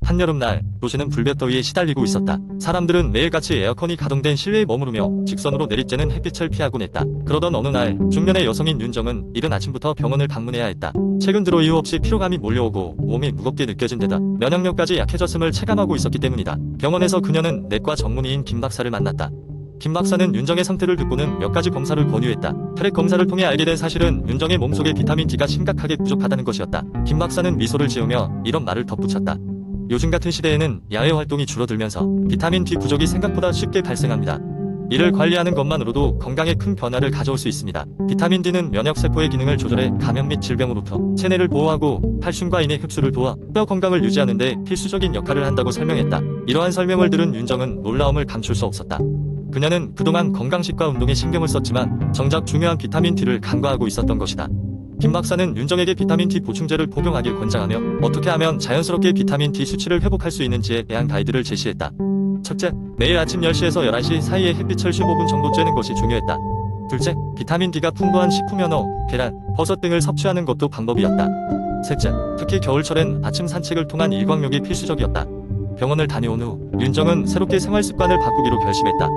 한여름날 도시는 불볕더위에 시달리고 있었다. 사람들은 매일같이 에어컨이 가동된 실내에 머무르며 직선으로 내리쬐는 햇빛을 피하곤 했다. 그러던 어느 날 중년의 여성인 윤정은 이른 아침부터 병원을 방문해야 했다. 최근 들어 이유 없이 피로감이 몰려오고 몸이 무겁게 느껴진 데다 면역력까지 약해졌음을 체감하고 있었기 때문이다. 병원에서 그녀는 내과 전문의인 김 박사를 만났다. 김 박사는 윤정의 상태를 듣고는 몇 가지 검사를 권유했다. 혈액 검사를 통해 알게 된 사실은 윤정의 몸속에 비타민 D가 심각하게 부족하다는 것이었다. 김 박사는 미소를 지으며 이런 말을 덧붙였다. 요즘 같은 시대에는 야외 활동이 줄어들면서 비타민 D 부족이 생각보다 쉽게 발생합니다. 이를 관리하는 것만으로도 건강에 큰 변화를 가져올 수 있습니다. 비타민 D는 면역세포의 기능을 조절해 감염 및 질병으로부터 체내를 보호하고 칼슘과 인의 흡수를 도와 뼈 건강을 유지하는 데 필수적인 역할을 한다고 설명했다. 이러한 설명을 들은 윤정은 놀라움을 감출 수 없었다. 그녀는 그동안 건강식과 운동에 신경을 썼지만 정작 중요한 비타민 D를 간과하고 있었던 것이다. 김 박사는 윤정에게 비타민 D 보충제를 복용하길 권장하며 어떻게 하면 자연스럽게 비타민 D 수치를 회복할 수 있는지에 대한 가이드를 제시했다. 첫째, 매일 아침 10시에서 11시 사이에 햇빛을 15분 정도 쬐는 것이 중요했다. 둘째, 비타민 D가 풍부한 식품 연어, 계란, 버섯 등을 섭취하는 것도 방법이었다. 셋째, 특히 겨울철엔 아침 산책을 통한 일광욕이 필수적이었다. 병원을 다녀온 후 윤정은 새롭게 생활 습관을 바꾸기로 결심했다.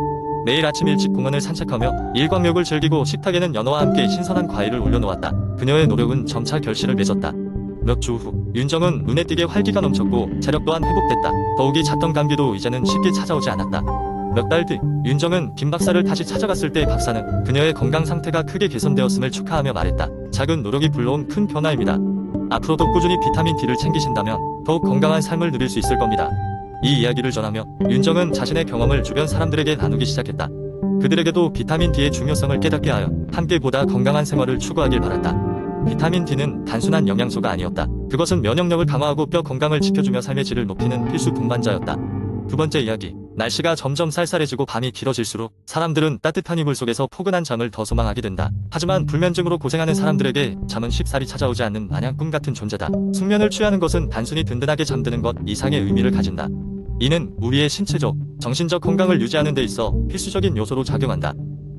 매일 아침 일찍 공원을 산책하며 일광욕을 즐기고 식탁에는 연어와 함께 신선한 과일을 올려놓았다. 그녀의 노력은 점차 결실을 맺었다. 몇 주 후 윤정은 눈에 띄게 활기가 넘쳤고 체력 또한 회복됐다. 더욱이 잦던 감기도 이제는 쉽게 찾아오지 않았다. 몇 달 뒤 윤정은 김 박사를 다시 찾아갔을 때 박사는 그녀의 건강 상태가 크게 개선되었음을 축하하며 말했다. 작은 노력이 불러온 큰 변화입니다. 앞으로도 꾸준히 비타민 D를 챙기신다면 더욱 건강한 삶을 누릴 수 있을 겁니다. 이 이야기를 전하며 윤정은 자신의 경험을 주변 사람들에게 나누기 시작했다. 그들에게도 비타민 D의 중요성을 깨닫게 하여 함께 보다 건강한 생활을 추구하길 바랐다. 비타민 D는 단순한 영양소가 아니었다. 그것은 면역력을 강화하고 뼈 건강을 지켜주며 삶의 질을 높이는 필수 동반자였다. 두 번째 이야기. 날씨가 점점 쌀쌀해지고 밤이 길어질수록 사람들은 따뜻한 이불 속에서 포근한 잠을 더 소망하게 된다. 하지만 불면증으로 고생하는 사람들에게 잠은 쉽사리 찾아오지 않는 마냥 꿈같은 존재다. 숙면을 취하는 것은 단순히 든든하게 잠드는 것 이상의 의미를 가진다. 이는 우리의 신체적, 정신적 건강을 유지하는 데 있어 필수적인 요소로 작용한다.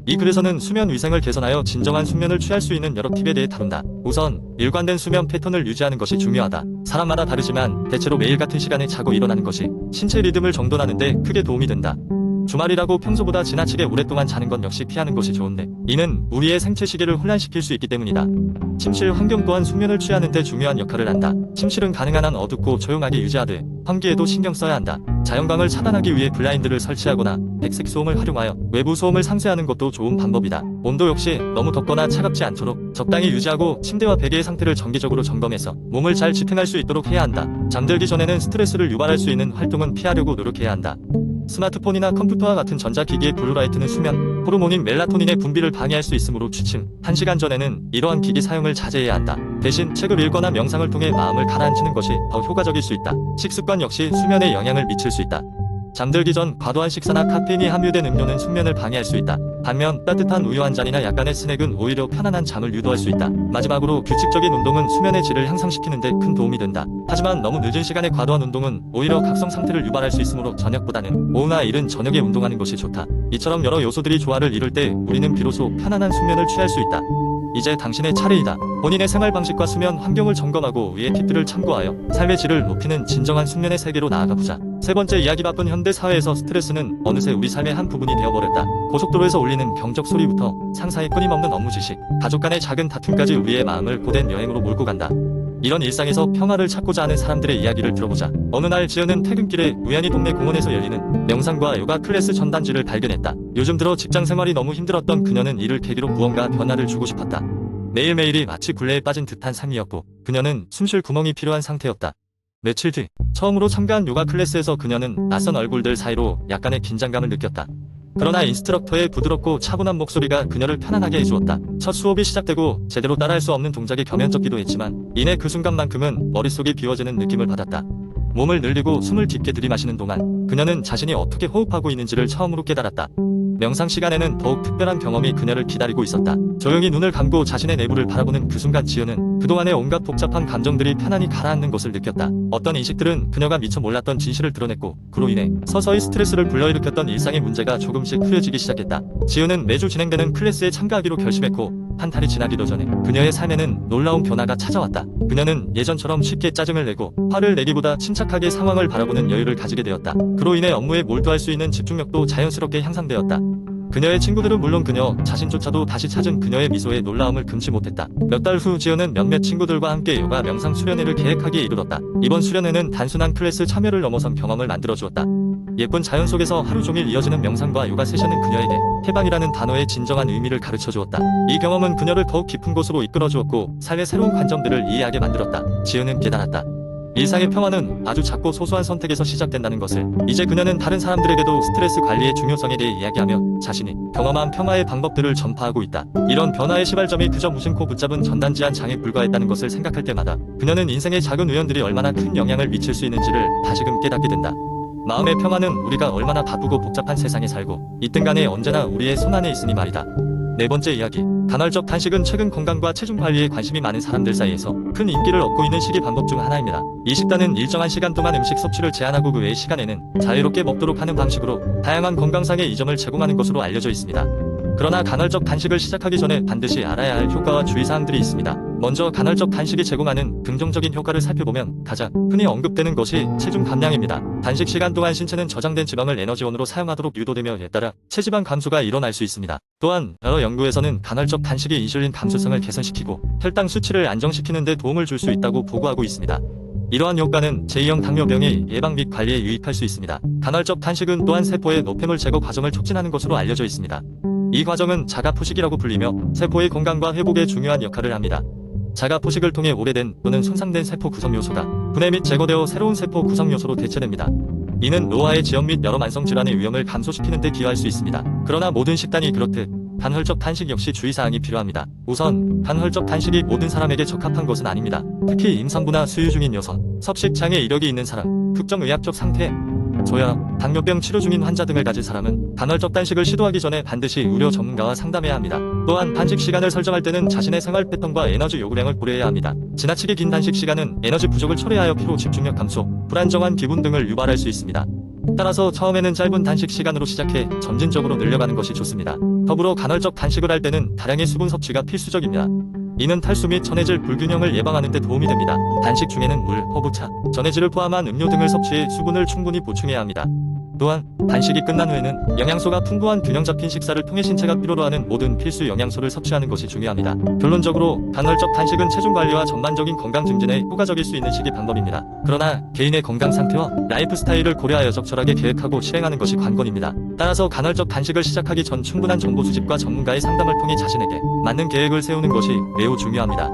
이 글에서는 수면 위생을 개선하여 진정한 숙면을 취할 수 있는 여러 팁에 대해 다룬다. 우선 일관된 수면 패턴을 유지하는 것이 중요하다. 사람마다 다르지만 대체로 매일 같은 시간에 자고 일어나는 것이 신체 리듬을 정돈하는 데 크게 도움이 된다. 주말이라고 평소보다 지나치게 오랫동안 자는 건 역시 피하는 것이 좋은데 이는 우리의 생체 시계를 혼란시킬 수 있기 때문이다. 침실 환경 또한 숙면을 취하는 데 중요한 역할을 한다. 침실은 가능한 한 어둡고 조용하게 유지하되 환기에도 신경 써야 한다. 자연광을 차단하기 위해 블라인드를 설치하거나 백색 소음을 활용하여 외부 소음을 상쇄하는 것도 좋은 방법이다. 온도 역시 너무 덥거나 차갑지 않도록 적당히 유지하고 침대와 베개의 상태를 정기적으로 점검해서 몸을 잘 지탱할 수 있도록 해야 한다. 잠들기 전에는 스트레스를 유발할 수 있는 활동은 피하려고 노력해야 한다. 스마트폰이나 컴퓨터와 같은 전자기기의 블루라이트는 수면 호르몬인 멜라토닌의 분비를 방해할 수 있으므로 취침 1시간 전에는 이러한 기기 사용을 자제해야 한다. 대신 책을 읽거나 명상을 통해 마음을 가라앉히는 것이 더 효과적일 수 있다. 식습관 역시 수면에 영향을 미칠 수 있다. 잠들기 전 과도한 식사나 카페인이 함유된 음료는 숙면을 방해할 수 있다. 반면 따뜻한 우유 한 잔이나 약간의 스낵은 오히려 편안한 잠을 유도할 수 있다. 마지막으로 규칙적인 운동은 수면의 질을 향상시키는 데 큰 도움이 된다. 하지만 너무 늦은 시간에 과도한 운동은 오히려 각성 상태를 유발할 수 있으므로 저녁보다는 오후나 이른 저녁에 운동하는 것이 좋다. 이처럼 여러 요소들이 조화를 이룰 때 우리는 비로소 편안한 숙면을 취할 수 있다. 이제 당신의 차례이다. 본인의 생활 방식과 수면 환경을 점검하고 위의 팁들을 참고하여 삶의 질을 높이는 진정한 숙면의 세계로 나아가보자. 세 번째 이야기. 바쁜 현대 사회에서 스트레스는 어느새 우리 삶의 한 부분이 되어버렸다. 고속도로에서 울리는 경적 소리부터 상사의 끊임없는 업무 지시, 가족 간의 작은 다툼까지 우리의 마음을 고된 여행으로 몰고 간다. 이런 일상에서 평화를 찾고자 하는 사람들의 이야기를 들어보자. 어느 날 지은은 퇴근길에 우연히 동네 공원에서 열리는 명상과 요가 클래스 전단지를 발견했다. 요즘 들어 직장 생활이 너무 힘들었던 그녀는 이를 계기로 무언가 변화를 주고 싶었다. 매일매일이 마치 굴레에 빠진 듯한 삶이었고 그녀는 숨쉴 구멍이 필요한 상태였다. 며칠 뒤 처음으로 참가한 요가 클래스에서 그녀는 낯선 얼굴들 사이로 약간의 긴장감을 느꼈다. 그러나 인스트럭터의 부드럽고 차분한 목소리가 그녀를 편안하게 해주었다. 첫 수업이 시작되고 제대로 따라할 수 없는 동작이 겸연쩍기도 했지만 이내 그 순간만큼은 머릿속이 비워지는 느낌을 받았다. 몸을 늘리고 숨을 깊게 들이마시는 동안 그녀는 자신이 어떻게 호흡하고 있는지를 처음으로 깨달았다. 명상 시간에는 더욱 특별한 경험이 그녀를 기다리고 있었다. 조용히 눈을 감고 자신의 내부를 바라보는 그 순간 지은은 그동안의 온갖 복잡한 감정들이 편안히 가라앉는 것을 느꼈다. 어떤 인식들은 그녀가 미처 몰랐던 진실을 드러냈고 그로 인해 서서히 스트레스를 불러일으켰던 일상의 문제가 조금씩 흐려지기 시작했다. 지은은 매주 진행되는 클래스에 참가하기로 결심했고 한 달이 지나기도 전에 그녀의 삶에는 놀라운 변화가 찾아왔다. 그녀는 예전처럼 쉽게 짜증을 내고 화를 내기보다 침착하게 상황을 바라보는 여유를 가지게 되었다. 그로 인해 업무에 몰두할 수 있는 집중력도 자연스럽게 향상되었다. 그녀의 친구들은 물론 그녀 자신조차도 다시 찾은 그녀의 미소에 놀라움을 금치 못했다. 몇 달 후 지연은 몇몇 친구들과 함께 요가 명상 수련회를 계획하기에 이르렀다. 이번 수련회는 단순한 클래스 참여를 넘어선 경험을 만들어주었다. 예쁜 자연 속에서 하루 종일 이어지는 명상과 요가 세션은 그녀에게 해방이라는 단어의 진정한 의미를 가르쳐주었다. 이 경험은 그녀를 더욱 깊은 곳으로 이끌어주었고 삶의 새로운 관점들을 이해하게 만들었다. 지연은 깨달았다. 일상의 평화는 아주 작고 소소한 선택에서 시작된다는 것을. 이제 그녀는 다른 사람들에게도 스트레스 관리의 중요성에 대해 이야기하며 자신이 경험한 평화의 방법들을 전파하고 있다. 이런 변화의 시발점이 그저 무심코 붙잡은 전단지한 장에 불과했다는 것을 생각할 때마다 그녀는 인생의 작은 우연들이 얼마나 큰 영향을 미칠 수 있는지를 다시금 깨닫게 된다. 마음의 평화는 우리가 얼마나 바쁘고 복잡한 세상에 살고 있든 간에 언제나 우리의 손안에 있으니 말이다. 네 번째 이야기. 간헐적 단식은 최근 건강과 체중 관리에 관심이 많은 사람들 사이에서 큰 인기를 얻고 있는 식이 방법 중 하나입니다. 이 식단은 일정한 시간 동안 음식 섭취를 제한하고 그 외의 시간에는 자유롭게 먹도록 하는 방식으로 다양한 건강상의 이점을 제공하는 것으로 알려져 있습니다. 그러나 간헐적 단식을 시작하기 전에 반드시 알아야 할 효과와 주의사항들이 있습니다. 먼저 간헐적 단식이 제공하는 긍정적인 효과를 살펴보면 가장 흔히 언급되는 것이 체중 감량입니다. 단식 시간 동안 신체는 저장된 지방을 에너지원으로 사용하도록 유도되며 이에 따라 체지방 감소가 일어날 수 있습니다. 또한 여러 연구에서는 간헐적 단식이 인슐린 감수성을 개선시키고 혈당 수치를 안정시키는 데 도움을 줄 수 있다고 보고하고 있습니다. 이러한 효과는 제2형 당뇨병의 예방 및 관리에 유익할 수 있습니다. 간헐적 단식은 또한 세포의 노폐물 제거 과정을 촉진하는 것으로 알려져 있습니다. 이 과정은 자가포식이라고 불리며 세포의 건강과 회복에 중요한 역할을 합니다. 자가포식을 통해 오래된 또는 손상된 세포 구성 요소가 분해 및 제거되어 새로운 세포 구성 요소로 대체됩니다. 이는 노화의 지연 및 여러 만성 질환의 위험을 감소시키는 데 기여할 수 있습니다. 그러나 모든 식단이 그렇듯 간헐적 단식 역시 주의사항이 필요합니다. 우선 간헐적 단식이 모든 사람에게 적합한 것은 아닙니다. 특히 임산부나 수유 중인 여성, 섭식장애 이력이 있는 사람, 특정 의학적 상태, 저혈압, 당뇨병 치료 중인 환자 등을 가진 사람은 간헐적 단식을 시도하기 전에 반드시 의료 전문가와 상담해야 합니다. 또한 단식 시간을 설정할 때는 자신의 생활 패턴과 에너지 요구량을 고려해야 합니다. 지나치게 긴 단식 시간은 에너지 부족을 초래하여 피로, 집중력 감소, 불안정한 기분 등을 유발할 수 있습니다. 따라서 처음에는 짧은 단식 시간으로 시작해 점진적으로 늘려가는 것이 좋습니다. 더불어 간헐적 단식을 할 때는 다량의 수분 섭취가 필수적입니다. 이는 탈수 및 전해질 불균형을 예방하는 데 도움이 됩니다. 단식 중에는 물, 허브차, 전해질을 포함한 음료 등을 섭취해 수분을 충분히 보충해야 합니다. 또한 단식이 끝난 후에는 영양소가 풍부한 균형 잡힌 식사를 통해 신체가 필요로 하는 모든 필수 영양소를 섭취하는 것이 중요합니다. 결론적으로 간헐적 단식은 체중 관리와 전반적인 건강 증진에 효과적일 수 있는 식이 방법입니다. 그러나 개인의 건강 상태와 라이프 스타일을 고려하여 적절하게 계획하고 실행하는 것이 관건입니다. 따라서 간헐적 단식을 시작하기 전 충분한 정보 수집과 전문가의 상담을 통해 자신에게 맞는 계획을 세우는 것이 매우 중요합니다.